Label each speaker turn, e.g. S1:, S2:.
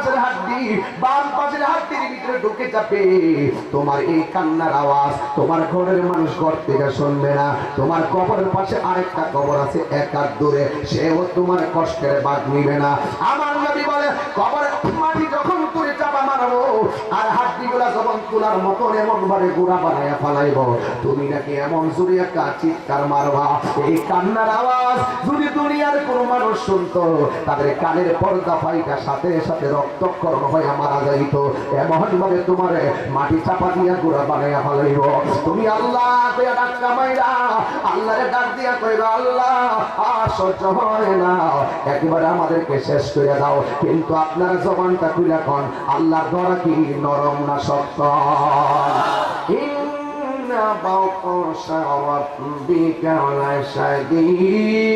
S1: পাশের হাড্ডি বাম পাশের হাড্ডির ভিতরে ঢুকে যাবে, তোমার এই কান্নার আওয়াজ তোমার ঘরের মানুষ ঘর থেকে শুনবে না। তোমার কবরের পাশে আরেকটা কবর আছে এক হাত দূরে, সেও তোমার কষ্টের ভাগ নিবে না। আমার নবী বলে কবরের মাটি যখন তুলে চাপা মারবো আর হাড্ডিগুলা যখন তোলার মতন এমন ভাবে গুড়া বানাইয়া ফালাইব, তুমি নাকি এমন জোরে একটা চিৎকার মারবা, এই কান্নার আওয়াজ যদি দুনিয়ার কোন মানুষ শুনতো তাদের কানের পর্দা ফাইটা সাথে সাথে রক্তক্ষরণ হয়ে মারা যাইত। এমন ভাবে তোমার মাটি চাপা দিয়া গুড়া বানাইয়া ফালাইব। তুমি আল্লাহ কইয়া ডাক কামাইরা আল্লাহরে ডাক দিয়া কইবা আল্লাহ আর সহ্য হয় না, একবারে আমাদেরকে শেষ করে দাও। কিন্তু আপনার জবানটা খুলে কোন আল্লাহর দরা কি নরম না শক্ত? ইন্না বাতাশা রাব্বিকা লাশাদীদ